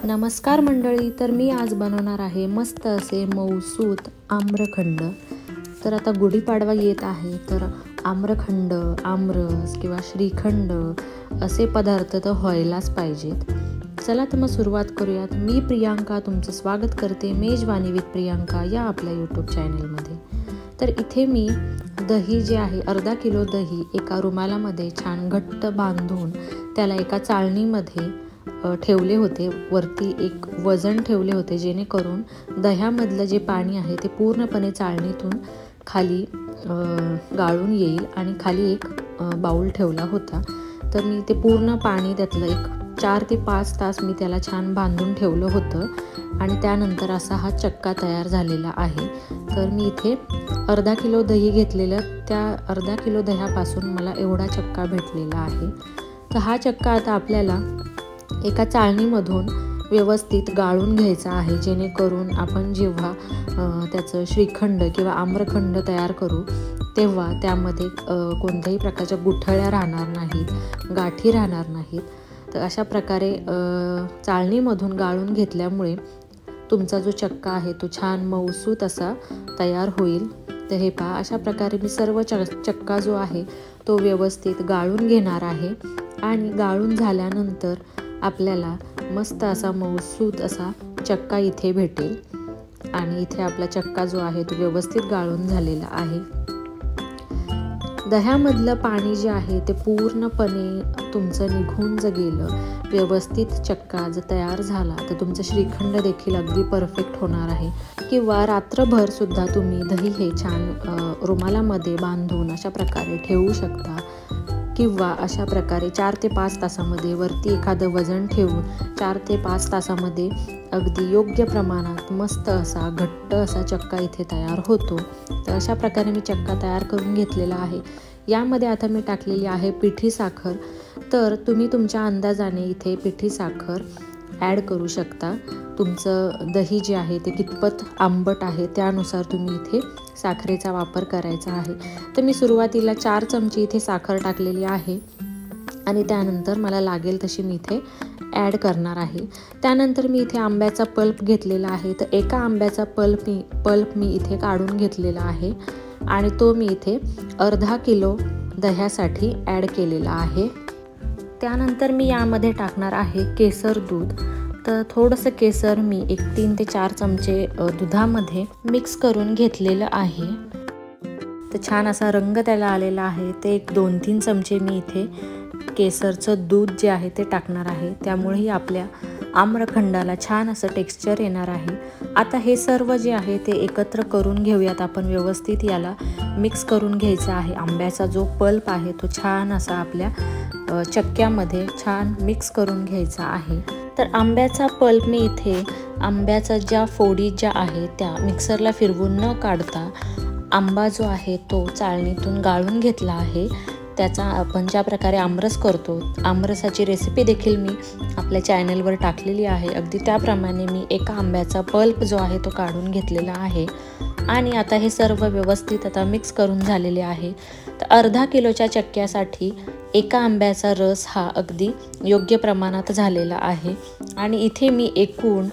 नमस्कार मंडळी, तर मी आज बनवणार आहे मस्त असे मऊसूत आम्रखंड। तर आता गुढीपाडवा येत आहे, तर आम्रखंड, आमरस किंवा श्रीखंड असे पदार्थ तर व्हायलाच पाहिजेत। चला तर मग सुरुवात करूयात। मी प्रियांका तुमचं स्वागत करते मेजवानी विथ प्रियांका या आपल्या यूट्यूब चॅनलमध्ये। तर इथे मी दही जे आहे अर्धा किलो दही एका रुमालामध्ये छान घट्ट बांधून त्याला एका चाळणीमध्ये ठेवले होते। वरती एक वजन ठेवले होते जेणेकरून दह्यामधलं जे पाणी आहे ते पूर्णपणे चाळणीतून खाली गाळून येईल आणि खाली एक बाउल ठेवला होता। तर मी ते पूर्ण पाणी त्यातलं एक 4 ते 5 तास मी त्याला छान बांधून ठेवलं होतं आणि त्यानंतर असा हा चक्का तयार झालेला आहे। तर मी इथे अर्धा किलो दही घेतलेलं, त्या अर्धा किलो दह्यापासून मला एवढा चक्का भेटलेला आहे। तर हा चक्का आता आपल्याला एका चाळणीमधून व्यवस्थित गाळून घ्यायचा आहे, जेणेकरून आपण जेव्हा त्याचं श्रीखंड किंवा आम्रखंड तयार करू तेव्हा त्यामध्ये कोणत्याही प्रकारच्या गुठळ्या राहणार नाहीत, गाठी राहणार नाहीत। तर अशा प्रकारे चाळणीमधून गाळून घेतल्यामुळे तुमचा जो चक्का आहे तो छान मऊसूत असा तयार होईल। तर हे पहा, अशा प्रकारे मी सर्व चक्का जो आहे तो व्यवस्थित गाळून घेणार आहे आणि गाळून झाल्यानंतर आपल्याला मस्त असा मऊसूत असा चक्का इथे भेटेल। आणि इथे आपला चक्का जो आहे तो व्यवस्थित गाळून झालेला आहे। दह्यामधलं पाणी जे आहे ते पूर्णपणे तुमचं निघून जर गेलं, व्यवस्थित चक्का जर तयार झाला तर तुमचं श्रीखंड देखील अगदी परफेक्ट होणार आहे। किंवा रात्रभर सुद्धा तुम्ही दही हे छान रुमालामध्ये बांधून अशा प्रकारे ठेवू शकता, किंवा अशा प्रकारे 4 ते 5 तासामध्ये वरती एखादं वजन ठेवून 4 ते 5 तासामध्ये अगदी योग्य प्रमाणात मस्त असा घट्ट असा चक्का इथे तयार होतो। तर अशा प्रकारे मी चक्का तयार करून घेतलेला आहे। यामध्ये आता मी टाकलेली आहे पिठी साखर। तर तुम्ही तुमच्या अंदाजाने इथे पिठी साखर ॲड करू शकता। तुमचं दही जे आहे ते कितपत आंबट आहे त्यानुसार तुम्ही इथे साखरेचा वापर करायचा आहे। तर मी सुरुवातीला 4 चमचे इथे साखर टाकलेली आहे आणि त्यानंतर मला लागेल तशी मी इथे ॲड करणार आहे। त्यानंतर मी इथे आंब्याचा पल्प घेतलेला आहे। तर एका आंब्याचा पल्प मी इथे काढून घेतलेला आहे आणि तो मी इथे अर्धा किलो दह्यासाठी ॲड केलेला आहे। त्यानंतर मी यामध्ये टाकणार आहे केसर दूध। तर थोडंसं केसर मी एक 3 ते 4 चमचे दुधामध्ये मिक्स करून घेतलेलं आहे। तर छान असा रंग त्याला आलेला आहे। ते एक 2-3 चमचे मी इथे केसरचं दूध जे आहे ते टाकणार आहे, त्यामुळेही आपल्या आम्रखंडाला छान असं टेक्स्चर येणार आहे। आता हे सर्व जे आहे ते एकत्र करून घेऊयात आपण। व्यवस्थित याला मिक्स करून घ्यायचं आहे। आंब्याचा जो पल्प आहे तो छान असा आपल्या चक्क्यामध्ये छान मिक्स करून घ्यायचा आहे। तर आंब्याचा पल्प मी इथे आंब्याचा ज्या फोडी ज्या आहेत त्या मिक्सरला फिरवून न काढता आंबा जो आहे तो चाळणीतून गाळून घेतला आहे। त्याचा आपण ज्या प्रकारे आमरस करतो, आमरसाची रेसिपी देखील मी आपल्या चॅनलवर टाकलेली आहे। अगदी त्याप्रमाणे मी एका आंब्याचा पल्प जो आहे तो काढून घेतलेला आहे आणि आता हे सर्व व्यवस्थित आता मिक्स करून झालेले आहे। तर अर्धा किलोच्या चक्क्यासाठी एका आंब्याचा रस हा अगदी योग्य प्रमाणात झालेला आहे आणि इथे मी एकूण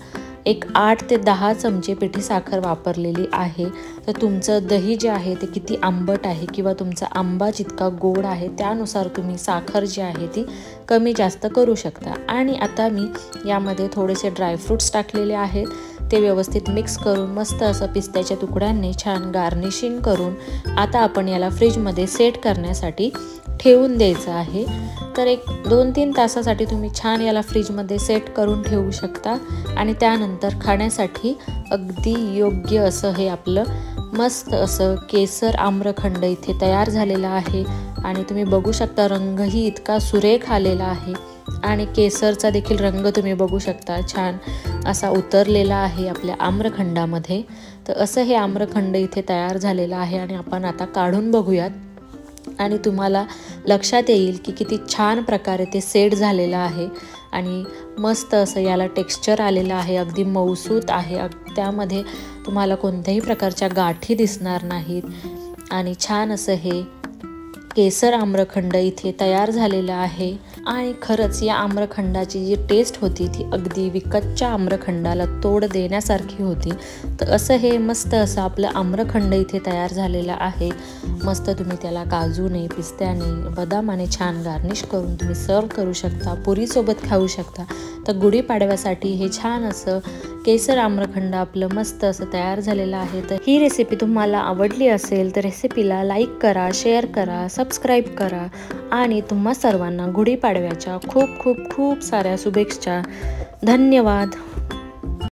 8 ते 10 चमचे पिठी साखर वापरलेली आहे। तर तुमचं दही जे आहे ते किती आंबट आहे किंवा तुमचा आंबा जितका गोड आहे त्यानुसार तुम्ही साखर जी आहे ती कमी जास्त करू शकता। आणि आता मी यामध्ये थोडेसे ड्रायफ्रूट्स टाकलेले आहेत। ते व्यवस्थित मिक्स करून मस्त असं पिस्त्याच्या तुकड्यांनी छान गार्निशिंग करून आता आपण याला फ्रीजमध्ये सेट करण्यासाठी ठेवून द्यायचं आहे। तर एक 2-3 तासासाठी तुम्ही छान याला फ्रीजमध्ये सेट करून ठेवू शकता आणि त्यानंतर खाण्यासाठी अगदी योग्य असं हे आपलं मस्त असं केसर आम्रखंड इथे तयार झालेला आहे। आणि तुम्ही बघू शकता रंगही इतका सुरेख आलेला आहे आणि केसरचा देखील रंग तुम्ही बघू शकता छान असा उतरलेला आहे आपल्या आम्रखंडामध्ये। तर असं हे आम्रखंड इथे तयार झालेलं आहे आणि आपण आता काढून बघूयात आणि तुम्हाला लक्षात येईल की किती छान प्रकारे ते सेट झालेलं आहे आणि मस्त असं याला टेक्स्चर आलेलं आहे। अगदी मऊसूत आहे, त्यामध्ये तुम्हाला कोणत्याही प्रकारच्या गाठी दिसणार नाहीत आणि छान असं हे केसर आम्रखंड इथे तयार झालेला आहे आणि खरंच या आम्रखंडाची जी टेस्ट होती ती अगदी विकतच्या आम्रखंडाला तोड देण्यासारखी होती। तर असं हे मस्त असं आपलं आम्रखंड इथे तयार झालेलं आहे। मस्त तुम्ही त्याला काजूने, पिस्त्याने, बदामाने छान गार्निश करून तुम्ही सर्व करू शकता, पुरीसोबत खाऊ शकता। तर गुढीपाडव्यासाठी हे छान असं केसर आम्रखंड आपलं मस्त असं तयार झालेलं आहे। तर ही रेसिपी तुम्हाला आवडली असेल तर रेसिपीला लाईक करा, शेअर करा, सबस्क्राईब करा आणि तुम्हा सर्वांना गुढीपाडव्याच्या खूप खूप खूप साऱ्या शुभेच्छा। धन्यवाद।